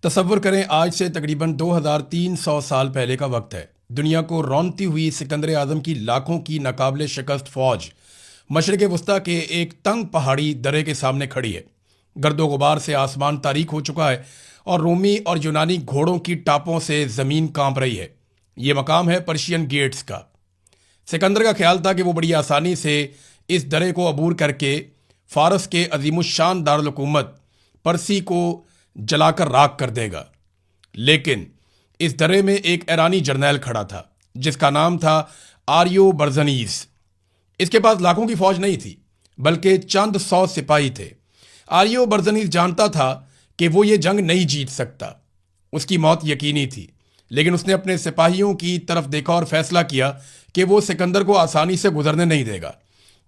تصور کریں آج سے تقریباً 2300 سال پہلے کا وقت ہے۔ دنیا کو رونتی ہوئی سکندر اعظم کی لاکھوں کی ناقابل شکست فوج مشرق وسطیٰ کے ایک تنگ پہاڑی درے کے سامنے کھڑی ہے۔ گرد و غبار سے آسمان تاریک ہو چکا ہے اور رومی اور یونانی گھوڑوں کی ٹاپوں سے زمین کانپ رہی ہے۔ یہ مقام ہے پرشین گیٹس کا۔ سکندر کا خیال تھا کہ وہ بڑی آسانی سے اس درے کو عبور کر کے فارس کے عظیم الشان دارالحکومت پرسی کو جلا کر راکھ کر دے گا، لیکن اس درے میں ایک ایرانی جرنیل کھڑا تھا جس کا نام تھا آریو برزنیس۔ اس کے پاس لاکھوں کی فوج نہیں تھی بلکہ چند سو سپاہی تھے۔ آریو برزنیس جانتا تھا کہ وہ یہ جنگ نہیں جیت سکتا، اس کی موت یقینی تھی، لیکن اس نے اپنے سپاہیوں کی طرف دیکھا اور فیصلہ کیا کہ وہ سکندر کو آسانی سے گزرنے نہیں دے گا۔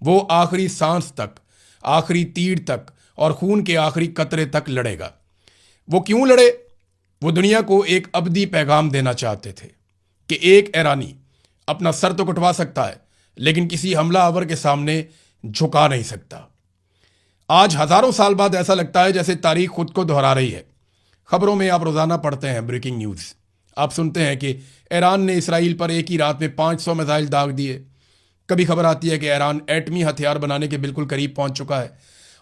وہ آخری سانس تک، آخری تیر تک اور خون کے آخری قطرے تک لڑے گا۔ وہ کیوں لڑے؟ وہ دنیا کو ایک ابدی پیغام دینا چاہتے تھے کہ ایک ایرانی اپنا سر تو کٹوا سکتا ہے لیکن کسی حملہ آور کے سامنے جھکا نہیں سکتا۔ آج ہزاروں سال بعد ایسا لگتا ہے جیسے تاریخ خود کو دہرا رہی ہے۔ خبروں میں آپ روزانہ پڑھتے ہیں بریکنگ نیوز، آپ سنتے ہیں کہ ایران نے اسرائیل پر ایک ہی رات میں 500 میزائل داغ دیے۔ کبھی خبر آتی ہے کہ ایران ایٹمی ہتھیار بنانے کے بالکل قریب پہنچ چکا ہے،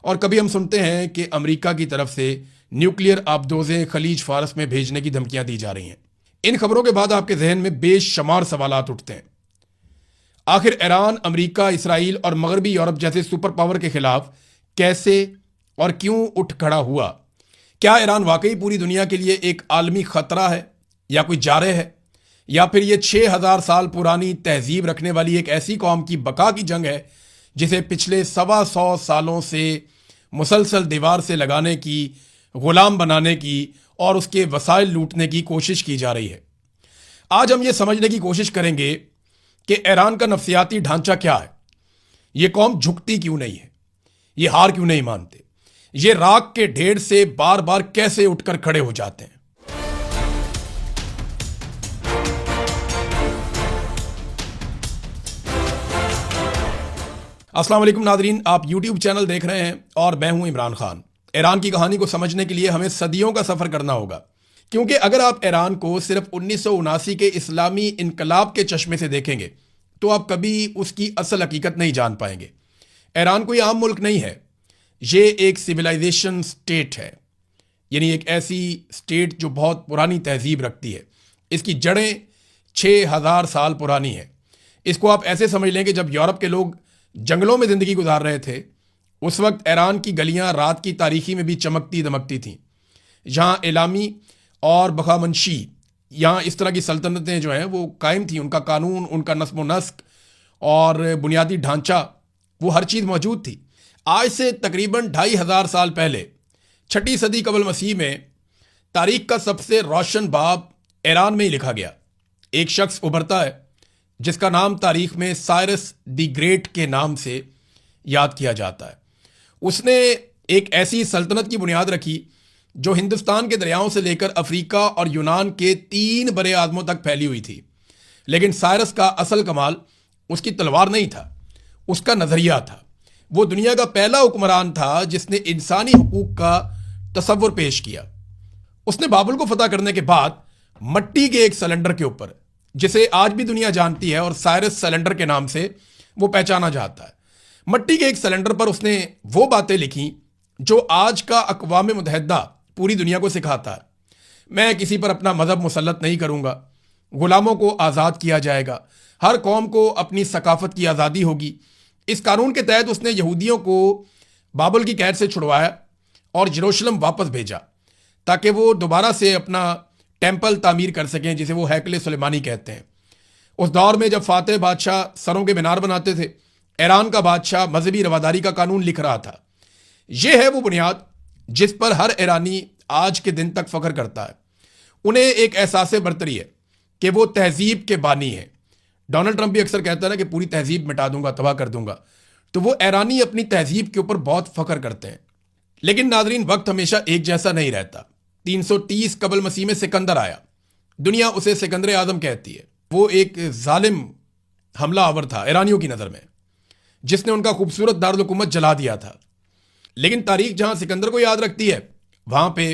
اور کبھی ہم سنتے ہیں کہ امریکہ کی طرف سے نیوکلیئر آبدوزیں خلیج فارس میں بھیجنے کی دھمکیاں دی جا رہی ہیں۔ ان خبروں کے بعد آپ کے ذہن میں بے شمار سوالات اٹھتے ہیں۔ آخر ایران، امریکہ، اسرائیل اور مغربی یورپ جیسے سپر پاور کے خلاف کیسے اور کیوں اٹھ کھڑا ہوا؟ کیا ایران واقعی پوری دنیا کے لیے ایک عالمی خطرہ ہے یا کوئی جارح ہے، یا پھر یہ 6000 سال پرانی تہذیب رکھنے والی ایک ایسی قوم کی بقا کی جنگ ہے جسے پچھلے 125 سالوں سے مسلسل دیوار سے لگانے کی، غلام بنانے کی اور اس کے وسائل لوٹنے کی کوشش کی جا رہی ہے؟ آج ہم یہ سمجھنے کی کوشش کریں گے کہ ایران کا نفسیاتی ڈھانچہ کیا ہے، یہ قوم جھکتی کیوں نہیں ہے، یہ ہار کیوں نہیں مانتے، یہ راکھ کے ڈھیر سے بار بار کیسے اٹھ کر کھڑے ہو جاتے ہیں۔ السلام علیکم ناظرین، آپ یوٹیوب چینل دیکھ رہے ہیں اور میں ہوں عمران خان۔ ایران کی کہانی کو سمجھنے کے لیے ہمیں صدیوں کا سفر کرنا ہوگا، کیونکہ اگر آپ ایران کو صرف 1979 کے اسلامی انقلاب کے چشمے سے دیکھیں گے تو آپ کبھی اس کی اصل حقیقت نہیں جان پائیں گے۔ ایران کوئی عام ملک نہیں ہے، یہ ایک سویلائزیشن سٹیٹ ہے، یعنی ایک ایسی سٹیٹ جو بہت پرانی تہذیب رکھتی ہے۔ اس کی جڑیں 6000 سال پرانی ہیں۔ اس کو آپ ایسے سمجھ لیں کہ جب یورپ کے لوگ جنگلوں میں زندگی گزار رہے تھے، اس وقت ایران کی گلیاں رات کی تاریکی میں بھی چمکتی دمکتی تھیں۔ یہاں اعلامی اور بخامنشی، یہاں اس طرح کی سلطنتیں جو ہیں وہ قائم تھیں، ان کا قانون، ان کا نظم و نسق اور بنیادی ڈھانچہ، وہ ہر چیز موجود تھی۔ آج سے تقریباً 2500 سال پہلے، 6 صدی قبل مسیح میں، تاریخ کا سب سے روشن باب ایران میں ہی لکھا گیا۔ ایک شخص ابھرتا ہے جس کا نام تاریخ میں سائرس دی گریٹ کے نام سے یاد کیا جاتا ہے۔ اس نے ایک ایسی سلطنت کی بنیاد رکھی جو ہندوستان کے دریاؤں سے لے کر افریقہ اور یونان کے 3 برے اعظموں تک پھیلی ہوئی تھی۔ لیکن سائرس کا اصل کمال اس کی تلوار نہیں تھا، اس کا نظریہ تھا۔ وہ دنیا کا پہلا حکمران تھا جس نے انسانی حقوق کا تصور پیش کیا۔ اس نے بابل کو فتح کرنے کے بعد مٹی کے ایک سلنڈر کے اوپر، جسے آج بھی دنیا جانتی ہے اور سائرس سلنڈر کے نام سے وہ پہچانا جاتا ہے، مٹی کے ایک سلنڈر پر اس نے وہ باتیں لکھی جو آج کا اقوام متحدہ پوری دنیا کو سکھاتا ہے۔ میں کسی پر اپنا مذہب مسلط نہیں کروں گا، غلاموں کو آزاد کیا جائے گا، ہر قوم کو اپنی ثقافت کی آزادی ہوگی۔ اس قانون کے تحت اس نے یہودیوں کو بابل کی قید سے چھڑوایا اور یروشلم واپس بھیجا تاکہ وہ دوبارہ سے اپنا ٹیمپل تعمیر کر سکیں، جسے وہ ہیکل سلیمانی کہتے ہیں۔ اس دور میں جب فاتح بادشاہ سروں کے مینار بناتے تھے، ایران کا بادشاہ مذہبی رواداری کا قانون لکھ رہا تھا۔ یہ ہے وہ بنیاد جس پر ہر ایرانی آج کے دن تک فخر کرتا ہے۔ انہیں ایک احساس برتری ہے کہ وہ تہذیب کے بانی ہیں۔ ڈونلڈ ٹرمپ بھی اکثر کہتا ہے نا کہ پوری تہذیب مٹا دوں گا، تباہ کر دوں گا، تو وہ ایرانی اپنی تہذیب کے اوپر بہت فخر کرتے ہیں۔ لیکن ناظرین، وقت ہمیشہ ایک جیسا نہیں رہتا۔ 330 قبل مسیح میں سکندر آیا، دنیا اسے سکندر اعظم کہتی ہے۔ وہ ایک ظالم حملہ آور تھا ایرانیوں کی نظر میں، جس نے ان کا خوبصورت دارالحکومت جلا دیا تھا۔ لیکن تاریخ جہاں سکندر کو یاد رکھتی ہے، وہاں پہ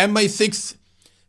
MI6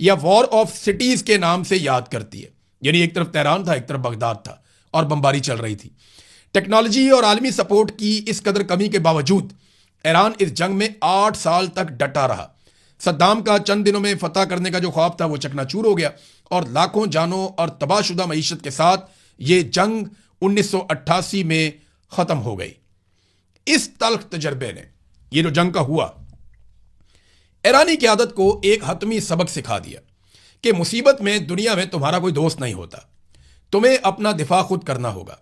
یا وار آف سٹیز کے نام سے یاد کرتی ہے. یعنی ایک طرف تہران تھا، ایک طرف بغداد تھا اور بمباری چل رہی تھی. ٹیکنالوجی اور عالمی سپورٹ کی اس قدر کمی کے باوجود ایران اس جنگ میں 8 سال تک ڈٹا رہا. صدام کا چند دنوں میں فتح کرنے کا جو خواب تھا وہ چکنا چور ہو گیا اور لاکھوں جانوں اور تباہ شدہ معیشت کے ساتھ یہ جنگ 1988 میں ختم ہو گئی. اس تلخ تجربے نے، یہ جو جنگ کا ہوا، ایرانی قیادت کو ایک حتمی سبق سکھا دیا کہ مصیبت میں دنیا میں تمہارا کوئی دوست نہیں ہوتا، تمہیں اپنا دفاع خود کرنا ہوگا.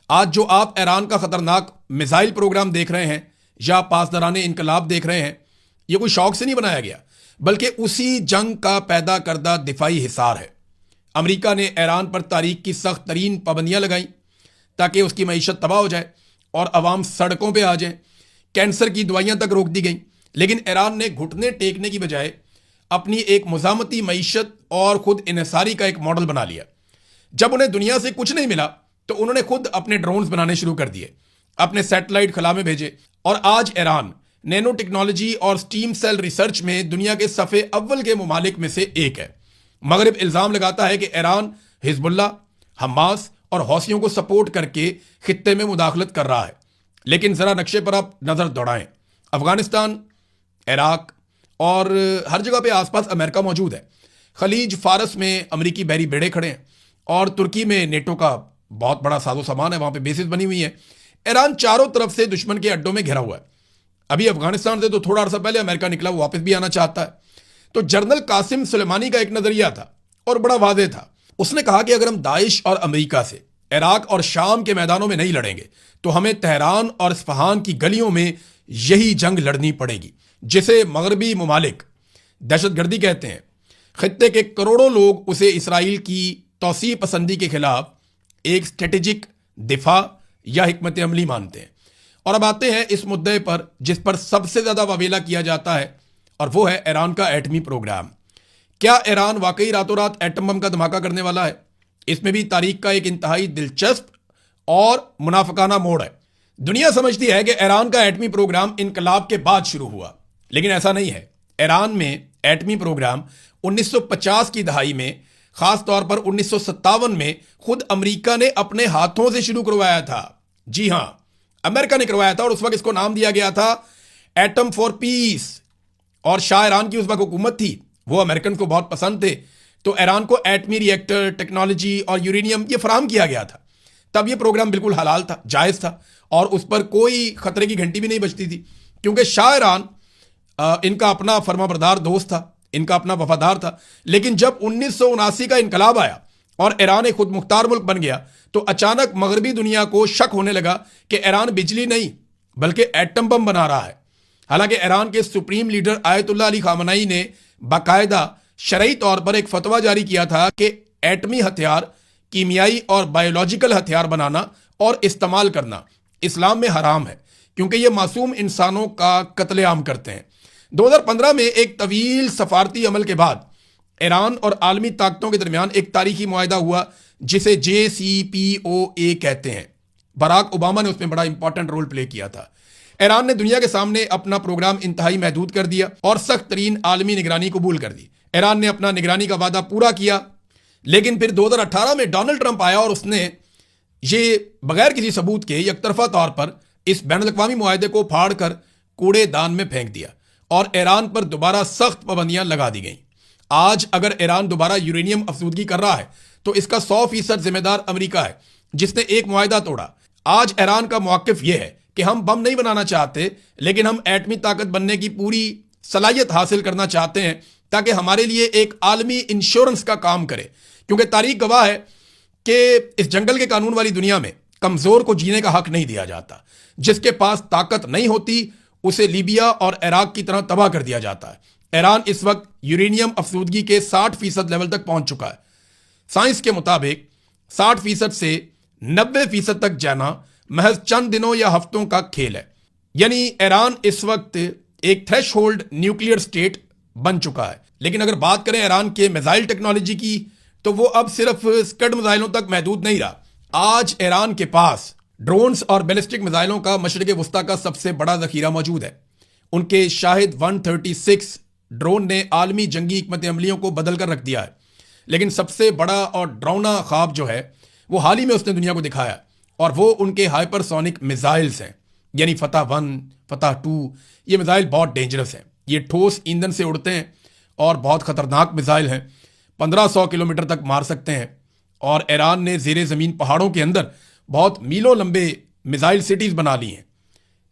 آج جو آپ ایران کا خطرناک میزائل پروگرام دیکھ رہے ہیں یا پاسداران انقلاب دیکھ رہے ہیں، یہ کوئی شوق سے نہیں بنایا گیا، بلکہ اسی جنگ کا پیدا کردہ دفاعی حصار ہے. امریکہ نے ایران پر تاریخ کی سخت ترین پابندیاں لگائیں تاکہ اس کی معیشت تباہ ہو جائے اور عوام سڑکوں پہ آ جائیں. کینسر کی دوائیاں تک روک دی گئیں، لیکن ایران نے گھٹنے ٹیکنے کی بجائے اپنی ایک مزاحمتی معیشت اور خود انحصاری کا ایک ماڈل بنا لیا. جب انہیں دنیا سے کچھ نہیں ملا تو انہوں نے خود اپنے ڈرونز بنانے شروع کر دیے، اپنے سیٹلائٹ خلا میں بھیجے، اور آج ایران نینو ٹیکنالوجی اور سٹیم سیل ریسرچ میں دنیا کے صف اول کے ممالک میں سے ایک ہے. مغرب الزام لگاتا ہے کہ ایران حزب اللہ، حماس اور حوثیوں کو سپورٹ کر کے خطے میں مداخلت کر رہا ہے، لیکن ذرا نقشے پر آپ نظر دوڑائیں. افغانستان، عراق اور ہر جگہ پہ آس پاس امریکہ موجود ہے. خلیج فارس میں امریکی بحری بیڑے کھڑے ہیں اور ترکی میں نیٹو کا بہت بڑا ساز و سامان ہے، وہاں پہ بیسز بنی ہوئی ہیں. ایران چاروں طرف سے دشمن کے اڈوں میں گھرا ہوا ہے. ابھی افغانستان سے تو تھوڑا عرصہ پہلے امریکہ نکلا، وہ واپس بھی آنا چاہتا ہے. تو جنرل قاسم سلیمانی کا ایک نظریہ تھا اور بڑا واضح تھا. اس نے کہا کہ اگر ہم داعش اور امریکہ سے عراق اور شام کے میدانوں میں نہیں لڑیں گے تو ہمیں تہران اور اصفہان کی گلیوں میں یہی جنگ لڑنی پڑے گی، جسے مغربی ممالک دہشت گردی کہتے ہیں. خطے کے کروڑوں لوگ اسے اسرائیل کی توسیع پسندی کے خلاف ایک اسٹریٹجک دفاع یا حکمت عملی مانتے ہیں. اور اب آتے ہیں اس مدعے پر جس پر سب سے زیادہ واویلا کیا جاتا ہے، اور وہ ہے ایران کا ایٹمی پروگرام. کیا ایران واقعی راتوں رات ایٹم بم کا دھماکہ کرنے والا ہے؟ اس میں بھی تاریخ کا ایک انتہائی دلچسپ اور منافقانہ موڑ ہے. دنیا سمجھتی ہے کہ ایران کا ایٹمی پروگرام انقلاب کے بعد شروع ہوا، لیکن ایسا نہیں ہے. ایران میں ایٹمی پروگرام 1950 کی دہائی میں، خاص طور پر 1957 میں خود امریکہ نے اپنے ہاتھوں سے شروع کروایا تھا. جی ہاں، امریکہ نے کروایا تھا، اور اس وقت اس کو نام دیا گیا تھا ایٹم فار پیس. اور شاہ ایران کی اس وقت حکومت تھی، وہ امریکن کو بہت پسند تھے، تو ایران کو ایٹمی ری ایکٹر، ٹیکنالوجی اور یورینیم یہ فراہم کیا گیا تھا. تب یہ پروگرام بالکل حلال تھا، جائز تھا، اور اس پر کوئی خطرے کی گھنٹی بھی نہیں بجتی تھی، کیونکہ شاہ ایران ان کا اپنا فرما بردار دوست تھا، ان کا اپنا وفادار تھا. لیکن جب 1979 کا انقلاب آیا اور ایران ایک خود مختار ملک بن گیا تو اچانک مغربی دنیا کو شک ہونے لگا کہ ایران بجلی نہیں بلکہ ایٹم بم بنا رہا ہے. حالانکہ ایران کے سپریم لیڈر آیت اللہ علی خامنئی نے باقاعدہ شرعی طور پر ایک فتویٰ جاری کیا تھا کہ ایٹمی ہتھیار، کیمیائی اور بایولوجیکل ہتھیار بنانا اور استعمال کرنا اسلام میں حرام ہے، کیونکہ یہ معصوم انسانوں کا قتل عام کرتے ہیں. 2015 میں ایک طویل سفارتی عمل کے بعد ایران اور عالمی طاقتوں کے درمیان ایک تاریخی معاہدہ ہوا جسے JCPOA کہتے ہیں. براک اوباما نے اس میں بڑا امپورٹنٹ رول پلے کیا تھا. ایران نے دنیا کے سامنے اپنا پروگرام انتہائی محدود کر دیا اور سخت ترین عالمی نگرانی قبول کر دی. ایران نے اپنا نگرانی کا وعدہ پورا کیا، لیکن پھر 2018 میں ڈونلڈ ٹرمپ آیا اور اس نے یہ بغیر کسی ثبوت کے یک طرفہ طور پر اس بین الاقوامی معاہدے کو پھاڑ کر کوڑے دان میں پھینک دیا اور ایران پر دوبارہ سخت پابندیاں لگا دی گئیں. آج اگر ایران دوبارہ یورینیم افزودگی کر رہا ہے تو اس کا 100% ذمہ دار امریکہ ہے، جس نے ایک معاہدہ توڑا. آج ایران کا موقف یہ ہے کہ ہم بم نہیں بنانا چاہتے، لیکن ہم ایٹمی طاقت بننے کی پوری صلاحیت حاصل کرنا چاہتے ہیں تاکہ ہمارے لیے ایک عالمی انشورنس کا کام کرے. کیونکہ تاریخ گواہ ہے کہ اس جنگل کے قانون والی دنیا میں کمزور کو جینے کا حق نہیں دیا جاتا. جس کے پاس طاقت نہیں ہوتی اسے لیبیا اور عراق کی طرح تباہ کر دیا جاتا ہے. ایران اس وقت یورینیم افزودگی کے 60% لیول تک پہنچ چکا ہے. سائنس کے مطابق 60% سے 90% تک جانا محض چند دنوں یا ہفتوں کا کھیل ہے. یعنی ایران اس وقت ایک تھریش ہولڈ نیوکلیئر سٹیٹ بن چکا ہے. لیکن اگر بات کریں ایران کے میزائل ٹیکنالوجی کی تو وہ اب صرف اسکڈ میزائلوں تک محدود نہیں رہا. آج ایران کے پاس ڈرونز اور بیلسٹک میزائلوں کا مشرق وسطیٰ کا سب سے بڑا ذخیرہ موجود ہے. ان کے شاہد 136 ڈرون نے عالمی جنگی حکمت عملیوں کو بدل کر رکھ دیا ہے، لیکن سب سے بڑا اور ڈراؤنا خواب جو ہے وہ حال ہی میں اس نے دنیا کو دکھایا، اور وہ ان کے ہائپر سونک میزائلز ہیں، یعنی فتح 1، فتح 2۔ یہ میزائل بہت ڈینجرس ہیں، یہ ٹھوس ایندھن سے اڑتے ہیں اور بہت خطرناک میزائل ہیں، 1500 کلومیٹر تک مار سکتے ہیں، اور ایران نے زیر زمین پہاڑوں کے اندر بہت میلوں لمبے میزائل سٹیز بنا لی ہیں،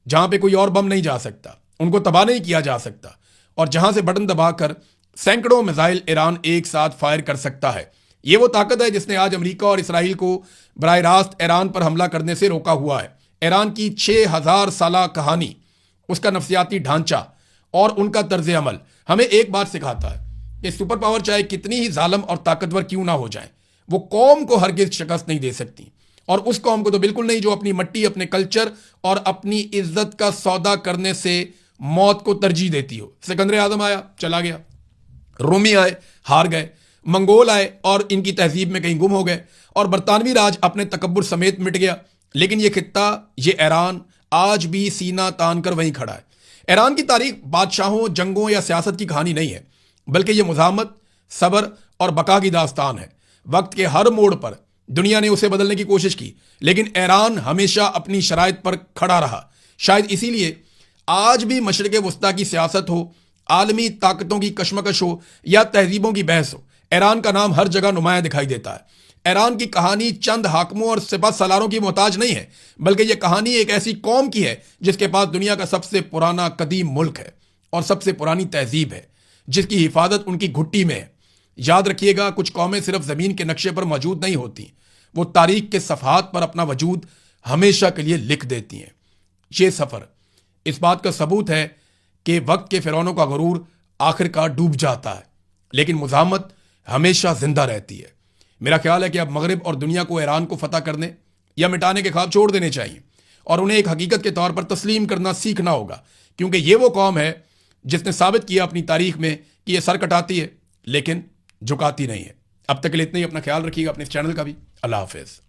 جہاں پہ کوئی اور بم نہیں جا سکتا، ان کو تباہ نہیں کیا جا سکتا، اور جہاں سے بٹن دبا کر سینکڑوں میزائل ایران ایک ساتھ فائر کر سکتا ہے۔ یہ وہ طاقت ہے جس نے آج امریکہ اور اسرائیل کو براہ راست ایران پر حملہ کرنے سے روکا ہوا ہے۔ ایران کی 6000 سالہ کہانی، اس کا نفسیاتی ڈھانچہ اور ان کا طرز عمل ہمیں ایک بات سکھاتا ہے کہ سپر پاور چاہے کتنی ہی ظالم اور طاقتور کیوں نہ ہو جائیں، وہ قوم کو ہرگز شکست نہیں دے سکتی، اور اس قوم کو تو بالکل نہیں جو اپنی مٹی، اپنے کلچر اور اپنی عزت کا سودا کرنے سے موت کو ترجیح دیتی ہو۔ سکندر اعظم آیا، چلا گیا، رومی آئے، ہار گئے، منگول آئے اور ان کی تہذیب میں کہیں گم ہو گئے، اور برطانوی راج اپنے تکبر سمیت مٹ گیا، لیکن یہ خطہ، یہ ایران آج بھی سینہ تان کر وہیں کھڑا ہے۔ ایران کی تاریخ بادشاہوں، جنگوں یا سیاست کی کہانی نہیں ہے، بلکہ یہ مزاحمت، صبر اور بقا کی داستان ہے۔ وقت کے ہر موڑ پر دنیا نے اسے بدلنے کی کوشش کی، لیکن ایران ہمیشہ اپنی شرائط پر کھڑا رہا۔ شاید اسی لیے آج بھی مشرق وسطیٰ کی سیاست ہو، عالمی طاقتوں کی کشمکش ہو یا تہذیبوں کی بحث ہو، ایران کا نام ہر جگہ نمایاں دکھائی دیتا ہے۔ ایران کی کہانی چند حاکموں اور سپہ سالاروں کی محتاج نہیں ہے، بلکہ یہ کہانی ایک ایسی قوم کی ہے جس کے پاس دنیا کا سب سے پرانا قدیم ملک ہے اور سب سے پرانی تہذیب ہے، جس کی حفاظت ان کی گھٹی میں ہے۔ یاد رکھیے گا، کچھ قومیں صرف زمین کے نقشے پر موجود نہیں ہوتی، وہ تاریخ کے صفحات پر اپنا وجود ہمیشہ کے لیے لکھ دیتی ہیں۔ یہ سفر اس بات کا ثبوت ہے کہ وقت کے فرعونوں کا غرور آخر کار ڈوب جاتا ہے، لیکن مزاحمت ہمیشہ زندہ رہتی ہے۔ میرا خیال ہے کہ اب مغرب اور دنیا کو ایران کو فتح کرنے یا مٹانے کے خواب چھوڑ دینے چاہیے، اور انہیں ایک حقیقت کے طور پر تسلیم کرنا سیکھنا ہوگا، کیونکہ یہ وہ قوم ہے جس نے ثابت کیا اپنی تاریخ میں کہ یہ سر کٹاتی ہے لیکن جھکاتی نہیں ہے۔ اب تک کے لیے اتنا ہی، اپنا خیال رکھیے گا، اپنے اس چینل کا بھی۔ اللہ حافظ۔